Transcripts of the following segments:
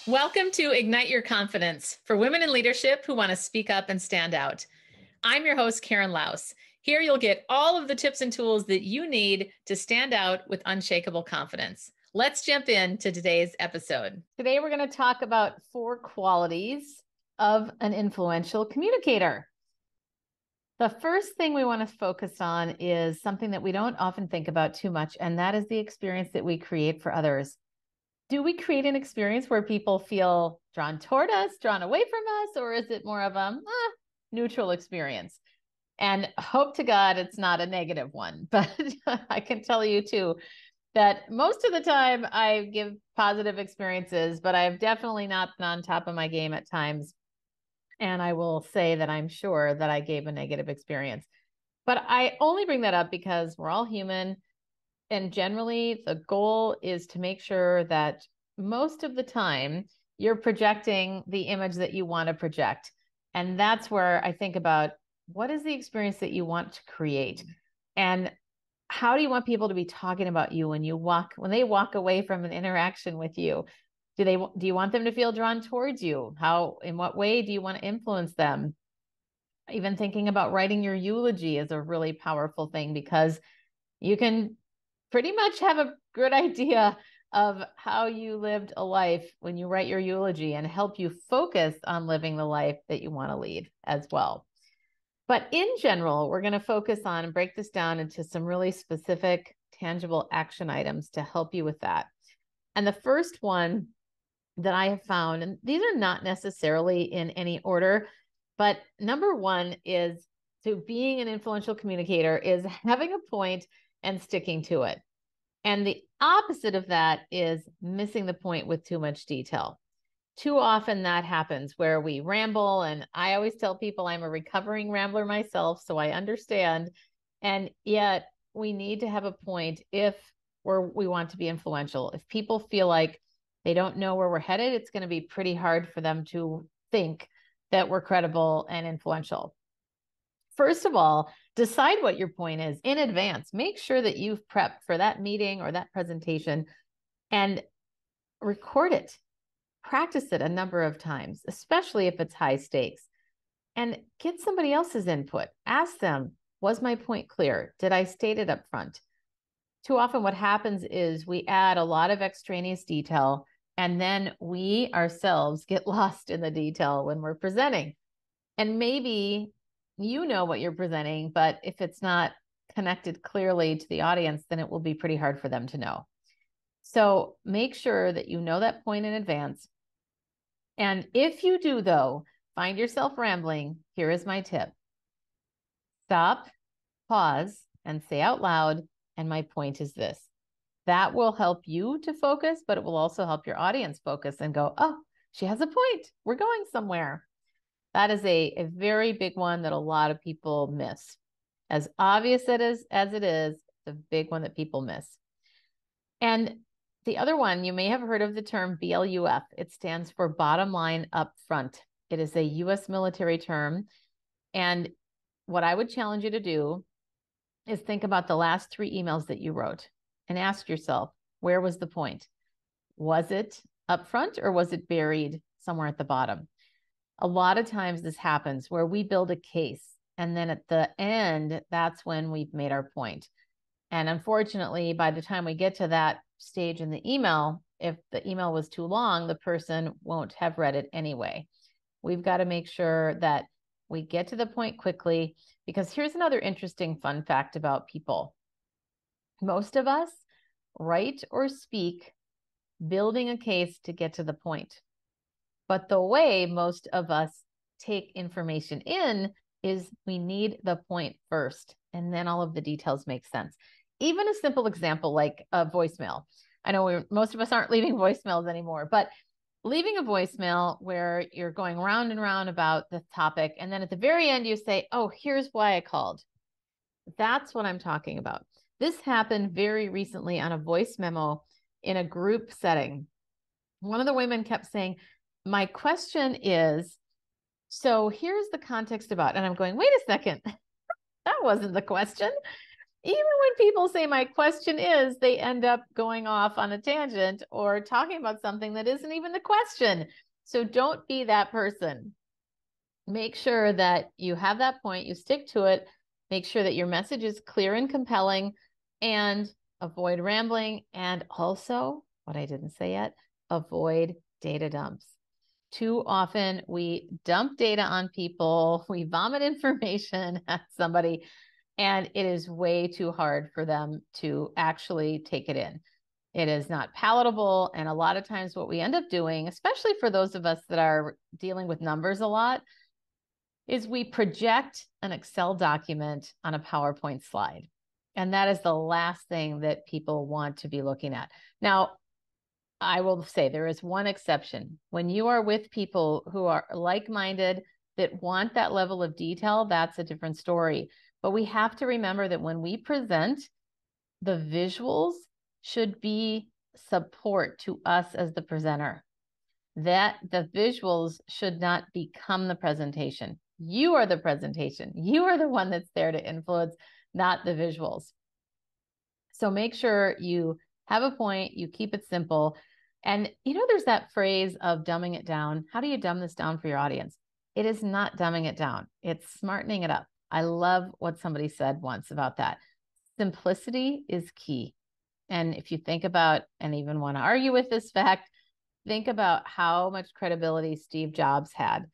Welcome to Ignite Your Confidence for women in leadership who want to speak up and stand out. I'm your host, Karen Laus. Here you'll get all of the tips and tools that you need to stand out with unshakable confidence. Let's jump into today's episode. Today, we're going to talk about 4 qualities of an influential communicator. The first thing we want to focus on is something that we don't often think about too much, and that is the experience that we create for others. Do we create an experience where people feel drawn toward us, drawn away from us, or is it more of a neutral experience? And hope to God it's not a negative one. But I can tell you too that most of the time I give positive experiences, but I've definitely not been on top of my game at times. And I will say that I'm sure that I gave a negative experience. But I only bring that up because we're all human. And generally, the goal is to make sure that most of the time you're projecting the image that you want to project. And that's where I think about what is the experience that you want to create? And how do you want people to be talking about you when they walk away from an interaction with you? Do you want them to feel drawn towards you? In what way do you want to influence them? Even thinking about writing your eulogy is a really powerful thing because you can pretty much have a good idea of how you lived a life when you write your eulogy and help you focus on living the life that you want to lead as well. But in general, we're going to focus on and break this down into some really specific, tangible action items to help you with that. And the first one that I have found, and these are not necessarily in any order, but number one is being an influential communicator is having a point and sticking to it. And the opposite of that is missing the point with too much detail. Too often that happens where we ramble, and I always tell people I'm a recovering rambler myself, so I understand. And yet we need to have a point if we want to be influential. If people feel like they don't know where we're headed, it's going to be pretty hard for them to think that we're credible and influential. First of all, decide what your point is in advance. Make sure that you've prepped for that meeting or that presentation and record it. Practice it a number of times, especially if it's high stakes, and get somebody else's input. Ask them, was my point clear? Did I state it up front? Too often what happens is we add a lot of extraneous detail, and then we ourselves get lost in the detail when we're presenting. And maybe you know what you're presenting, but if it's not connected clearly to the audience, then it will be pretty hard for them to know. So make sure that you know that point in advance. And if you do, though, find yourself rambling, here is my tip. Stop, pause, and say out loud, and my point is this. That will help you to focus, but it will also help your audience focus and go, oh, she has a point. We're going somewhere. That is a very big one that a lot of people miss. As obvious as it is, it's a big one that people miss. And the other one, you may have heard of the term BLUF. It stands for bottom line up front. It is a U.S. military term. And what I would challenge you to do is think about the last 3 emails that you wrote and ask yourself, where was the point? Was it up front or was it buried somewhere at the bottom? A lot of times this happens where we build a case and then at the end, that's when we've made our point. And unfortunately, by the time we get to that stage in the email, if the email was too long, the person won't have read it anyway. We've got to make sure that we get to the point quickly, because here's another interesting fun fact about people. Most of us write or speak building a case to get to the point. But the way most of us take information in is we need the point first, and then all of the details make sense. Even a simple example like a voicemail. I know most of us aren't leaving voicemails anymore, but leaving a voicemail where you're going round and round about the topic, and then at the very end you say, oh, here's why I called. That's what I'm talking about. This happened very recently on a voice memo in a group setting. One of the women kept saying, my question is, so here's the context about, and I'm going, wait a second, that wasn't the question. Even when people say my question is, they end up going off on a tangent or talking about something that isn't even the question. So don't be that person. Make sure that you have that point, you stick to it, make sure that your message is clear and compelling, and avoid rambling. And also, what I didn't say yet, avoid data dumps. Too often we dump data on people, we vomit information at somebody, and it is way too hard for them to actually take it in. It is not palatable. And a lot of times what we end up doing, especially for those of us that are dealing with numbers a lot, is we project an Excel document on a PowerPoint slide. And that is the last thing that people want to be looking at. Now, I will say there is one exception. When you are with people who are like-minded, that want that level of detail, that's a different story. But we have to remember that when we present, the visuals should be support to us as the presenter. That the visuals should not become the presentation. You are the presentation. You are the one that's there to influence, not the visuals. So make sure you have a point, you keep it simple. And there's that phrase of dumbing it down. How do you dumb this down for your audience? It is not dumbing it down. It's smartening it up. I love what somebody said once about that. Simplicity is key. And if you think about, and even want to argue with this fact, think about how much credibility Steve Jobs had.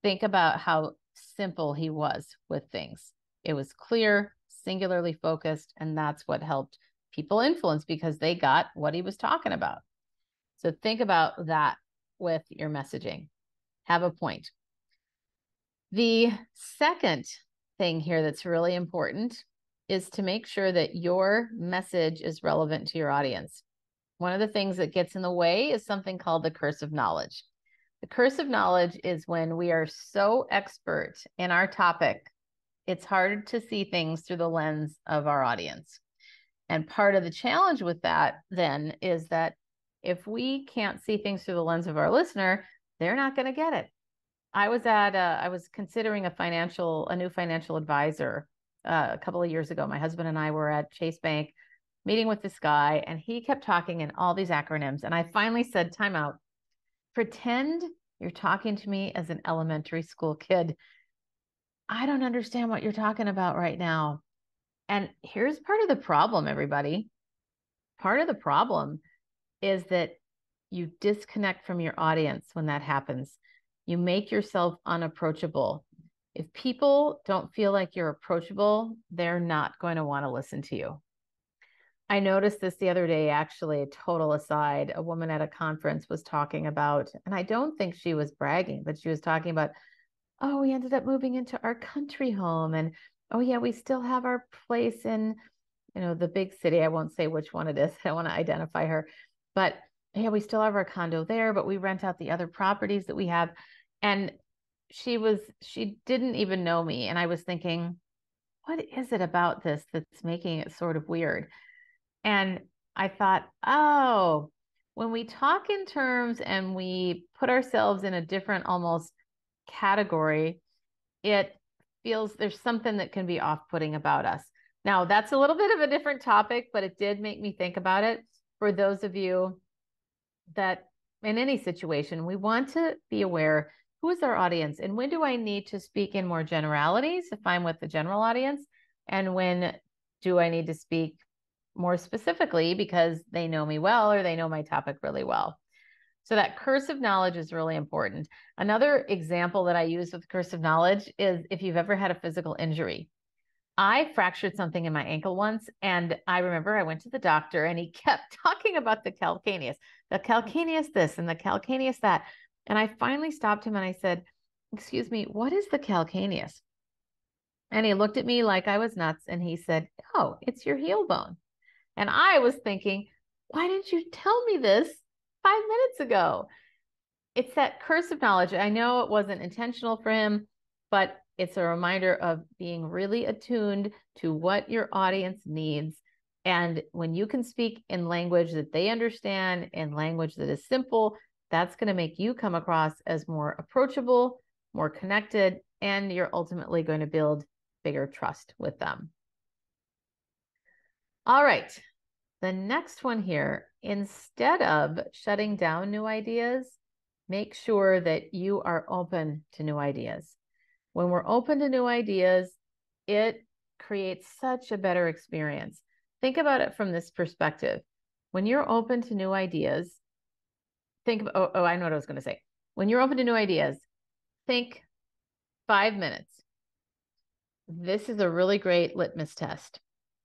Think about how simple he was with things. It was clear, singularly focused, and that's what helped people influence because they got what he was talking about. So think about that with your messaging. Have a point. The second thing here that's really important is to make sure that your message is relevant to your audience. One of the things that gets in the way is something called the curse of knowledge. The curse of knowledge is when we are so expert in our topic, it's hard to see things through the lens of our audience. And part of the challenge with that then is that if we can't see things through the lens of our listener, they're not going to get it. I was considering a new financial advisor a couple of years ago. My husband and I were at Chase Bank meeting with this guy, and he kept talking in all these acronyms. And I finally said, time out. Pretend you're talking to me as an elementary school kid. I don't understand what you're talking about right now. And here's part of the problem, everybody. Part of the problem is that you disconnect from your audience when that happens. You make yourself unapproachable. If people don't feel like you're approachable, they're not going to want to listen to you. I noticed this the other day, actually, a total aside. A woman at a conference was talking about, and I don't think she was bragging, but she was talking about, oh, we ended up moving into our country home. And oh, yeah, we still have our place in, the big city. I won't say which one it is. I don't want to identify her. But yeah, we still have our condo there, but we rent out the other properties that we have. And she didn't even know me. And I was thinking, what is it about this that's making it sort of weird? And I thought, oh, when we talk in terms and we put ourselves in a different almost category, it feels there's something that can be off-putting about us. Now, that's a little bit of a different topic, but it did make me think about it. For those of you that in any situation, we want to be aware, who is our audience? And when do I need to speak in more generalities if I'm with the general audience? And when do I need to speak more specifically because they know me well or they know my topic really well? So that curse of knowledge is really important. Another example that I use with curse of knowledge is if you've ever had a physical injury. I fractured something in my ankle once, and I remember I went to the doctor and he kept talking about the calcaneus this and the calcaneus that. And I finally stopped him and I said, excuse me, what is the calcaneus? And he looked at me like I was nuts and he said, oh, it's your heel bone. And I was thinking, why didn't you tell me this 5 minutes ago? It's that curse of knowledge. I know it wasn't intentional for him, but it's a reminder of being really attuned to what your audience needs. And when you can speak in language that they understand, in language that is simple, that's going to make you come across as more approachable, more connected, and you're ultimately going to build bigger trust with them. All right. The next one here, instead of shutting down new ideas, make sure that you are open to new ideas. When we're open to new ideas, it creates such a better experience. Think about it from this perspective. When you're open to new ideas, think about, I know what I was going to say. When you're open to new ideas, think 5 minutes. This is a really great litmus test.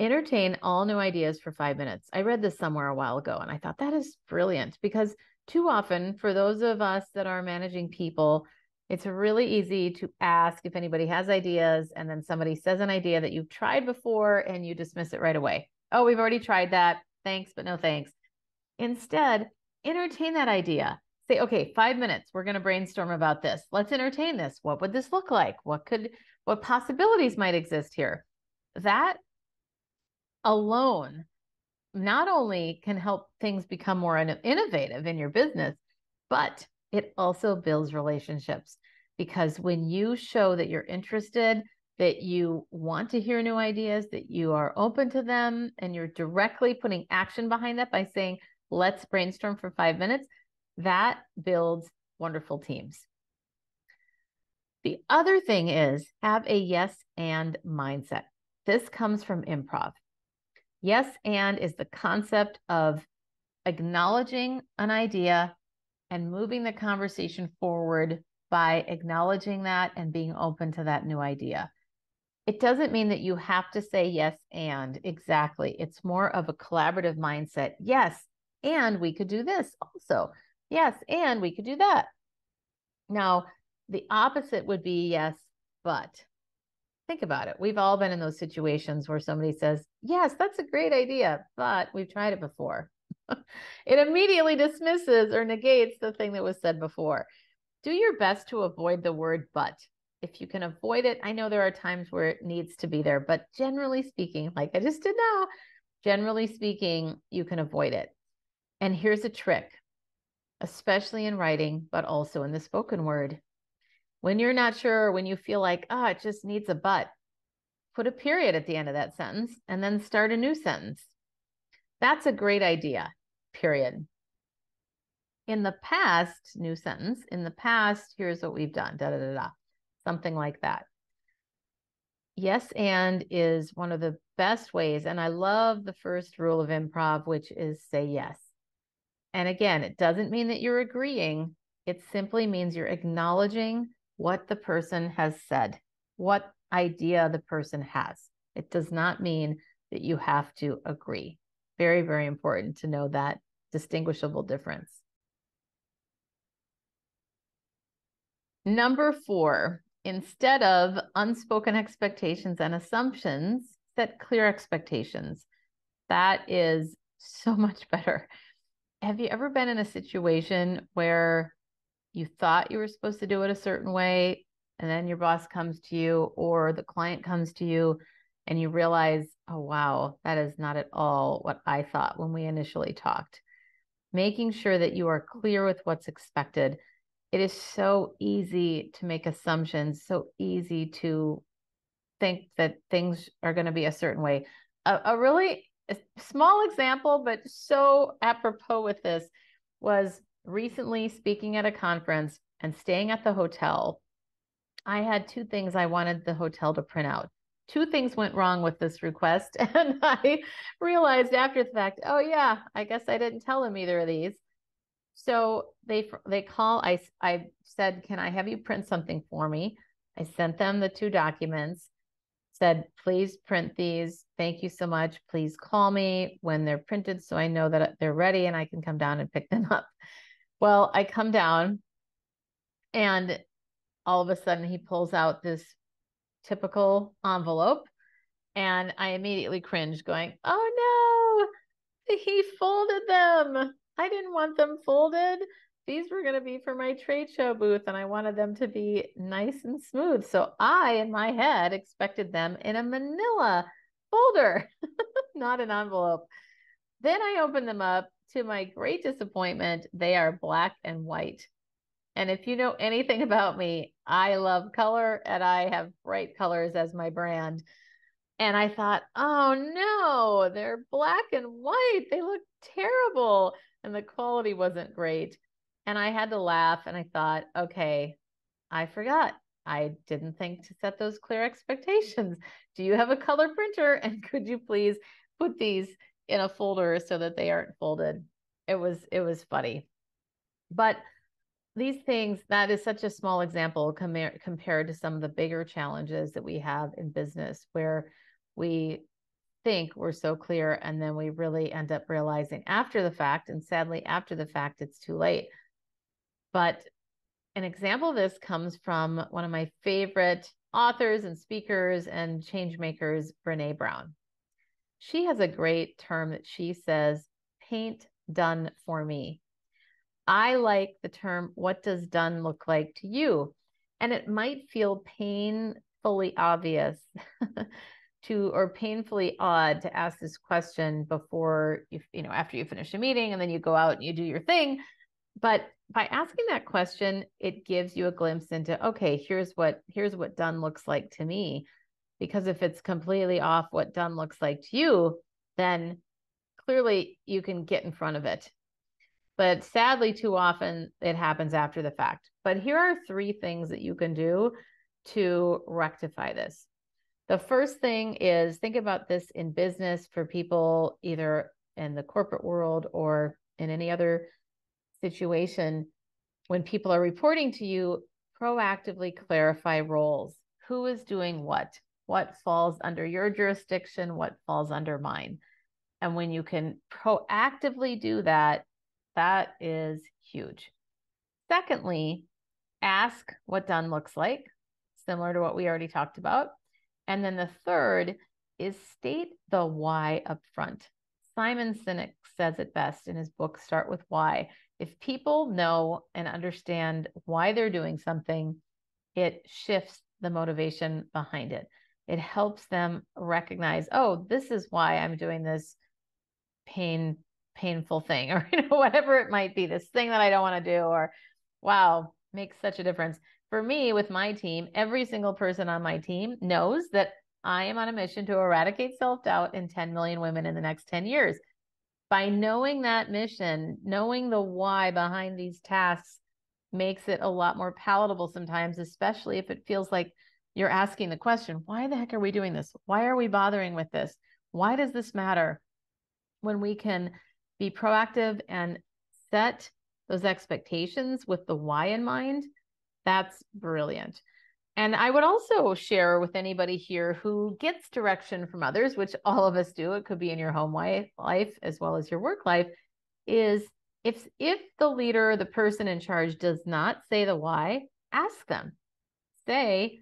Entertain all new ideas for 5 minutes. I read this somewhere a while ago and I thought that is brilliant because too often, for those of us that are managing people, it's really easy to ask if anybody has ideas, and then somebody says an idea that you've tried before and you dismiss it right away. Oh, we've already tried that. Thanks, but no thanks. Instead, entertain that idea. Say, okay, 5 minutes, we're going to brainstorm about this. Let's entertain this. What would this look like? What possibilities might exist here? That alone not only can help things become more innovative in your business, but it also builds relationships. Because when you show that you're interested, that you want to hear new ideas, that you are open to them, and you're directly putting action behind that by saying, let's brainstorm for 5 minutes, that builds wonderful teams. The other thing is have a yes and mindset. This comes from improv. Yes and is the concept of acknowledging an idea and moving the conversation forward by acknowledging that and being open to that new idea. It doesn't mean that you have to say yes and exactly. It's more of a collaborative mindset. Yes, and we could do this also. Yes, and we could do that. Now, the opposite would be yes, but. Think about it. We've all been in those situations where somebody says, yes, that's a great idea, but we've tried it before. It immediately dismisses or negates the thing that was said before. Do your best to avoid the word but. If you can avoid it, I know there are times where it needs to be there, but generally speaking, like I just did now, generally speaking, you can avoid it. And here's a trick, especially in writing, but also in the spoken word. When you're not sure, when you feel like, it just needs a but, put a period at the end of that sentence and then start a new sentence. That's a great idea, period. In the past, new sentence, in the past, here's what we've done, da, da, da, da, something like that. Yes, and is one of the best ways. And I love the first rule of improv, which is say yes. And again, it doesn't mean that you're agreeing. It simply means you're acknowledging what the person has said, what idea the person has. It does not mean that you have to agree. Very, very important to know that distinguishable difference. Number 4, instead of unspoken expectations and assumptions, set clear expectations. That is so much better. Have you ever been in a situation where you thought you were supposed to do it a certain way, and then your boss comes to you or the client comes to you and you realize, oh, wow, that is not at all what I thought when we initially talked. Making sure that you are clear with what's expected. It is so easy to make assumptions, so easy to think that things are going to be a certain way. A really small example, but so apropos with this, was recently speaking at a conference and staying at the hotel. I had 2 things I wanted the hotel to print out. 2 things went wrong with this request. And I realized after the fact, oh yeah, I guess I didn't tell them either of these. So they call, I said, can I have you print something for me? I sent them the 2 documents, said, please print these. Thank you so much. Please call me when they're printed so I know that they're ready and I can come down and pick them up. Well, I come down and all of a sudden he pulls out this typical envelope and I immediately cringed going, oh no, he folded them. I didn't want them folded. These were going to be for my trade show booth and I wanted them to be nice and smooth. So I, in my head, expected them in a manila folder, not an envelope. Then I opened them up. To my great disappointment, they are black and white. And if you know anything about me, I love color and I have bright colors as my brand. And I thought, oh no, they're black and white. They look terrible. And the quality wasn't great. And I had to laugh and I thought, okay, I forgot. I didn't think to set those clear expectations. Do you have a color printer? And could you please put these in a folder so that they aren't folded? It was funny. But these things, that is such a small example compared to some of the bigger challenges that we have in business where we think we're so clear and then we really end up realizing after the fact, and sadly after the fact, it's too late. But an example of this comes from one of my favorite authors and speakers and change makers, Brene Brown. She has a great term that she says, paint done for me. I like the term, what does done look like to you? And it might feel painfully obvious or painfully odd to ask this question before after you finish a meeting and then you go out and you do your thing. But by asking that question, it gives you a glimpse into, okay, here's what done looks like to me. Because if it's completely off what done looks like to you, then clearly you can get in front of it. But sadly, too often it happens after the fact. But here are 3 things that you can do to rectify this. The first thing is, think about this in business for people either in the corporate world or in any other situation. When people are reporting to you, proactively clarify roles. Who is doing what? What falls under your jurisdiction? What falls under mine? And when you can proactively do that, that is huge. Secondly, ask what done looks like, similar to what we already talked about. And then the third is state the why up front. Simon Sinek says it best in his book, Start With Why. If people know and understand why they're doing something, it shifts the motivation behind it. It helps them recognize, oh, this is why I'm doing this painful thing, or whatever it might be, this thing that I don't want to do, or wow, makes such a difference. For me, with my team, every single person on my team knows that I am on a mission to eradicate self-doubt in 10 million women in the next 10 years. By knowing that mission, knowing the why behind these tasks makes it a lot more palatable sometimes, especially if it feels like you're asking the question, why the heck are we doing this? Why are we bothering with this? Why does this matter? When we can be proactive and set those expectations with the why in mind, that's brilliant. And I would also share with anybody here who gets direction from others, which all of us do, it could be in your home life as well as your work life, is if the leader, the person in charge, does not say the why, ask them. Say,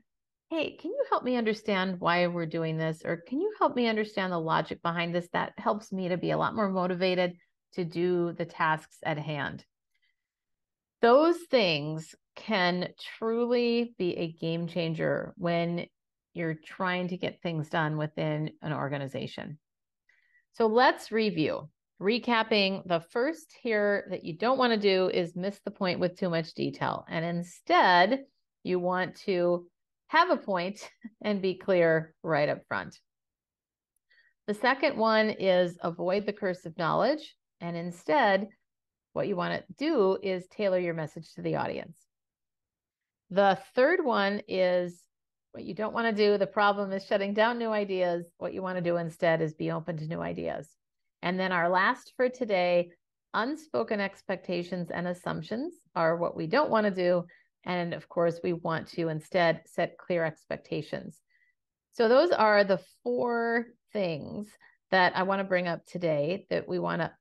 hey, can you help me understand why we're doing this? Or can you help me understand the logic behind this? That helps me to be a lot more motivated to do the tasks at hand. Those things can truly be a game changer when you're trying to get things done within an organization. So let's review. Recapping, the first here that you don't want to do is miss the point with too much detail. And instead, you want to have a point and be clear right up front. The second one is avoid the curse of knowledge. And instead, what you want to do is tailor your message to the audience. The third one is what you don't want to do. The problem is shutting down new ideas. What you want to do instead is be open to new ideas. And then our last for today, unspoken expectations and assumptions are what we don't want to do. And of course, we want to instead set clear expectations. So those are the 4 things that I want to bring up today that we want to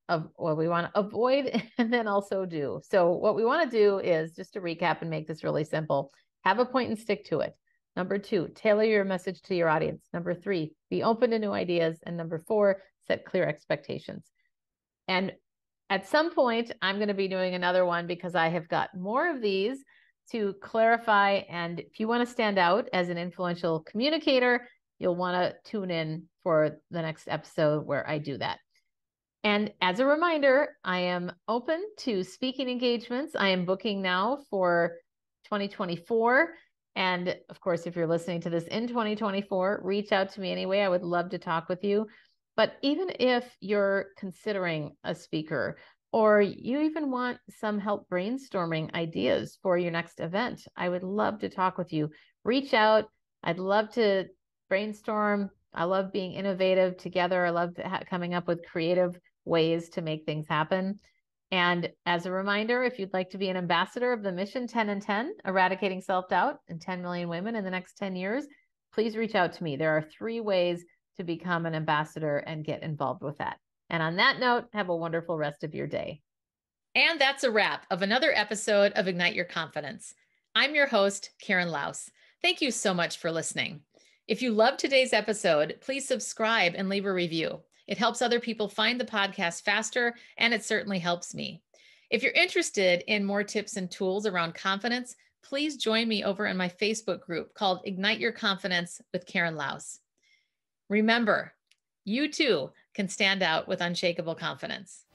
avoid and then also do. So what we want to do is, just to recap and make this really simple, have a point and stick to it. Number 2, tailor your message to your audience. Number 3, be open to new ideas. And number 4, set clear expectations. And at some point, I'm going to be doing another one because I have got more of these to clarify. And if you want to stand out as an influential communicator, you'll want to tune in for the next episode where I do that. And as a reminder, I am open to speaking engagements. I am booking now for 2024. And of course, if you're listening to this in 2024, reach out to me anyway. I would love to talk with you. But even if you're considering a speaker, or you even want some help brainstorming ideas for your next event, I would love to talk with you. Reach out. I'd love to brainstorm. I love being innovative together. I love coming up with creative ways to make things happen. And as a reminder, if you'd like to be an ambassador of the mission 10 and 10, eradicating self-doubt in 10 million women in the next 10 years, please reach out to me. There are 3 ways to become an ambassador and get involved with that. And on that note, have a wonderful rest of your day. And that's a wrap of another episode of Ignite Your Confidence. I'm your host, Karen Laus. Thank you so much for listening. If you loved today's episode, please subscribe and leave a review. It helps other people find the podcast faster, and it certainly helps me. If you're interested in more tips and tools around confidence, please join me over in my Facebook group called Ignite Your Confidence with Karen Laus. Remember, you too can stand out with unshakable confidence.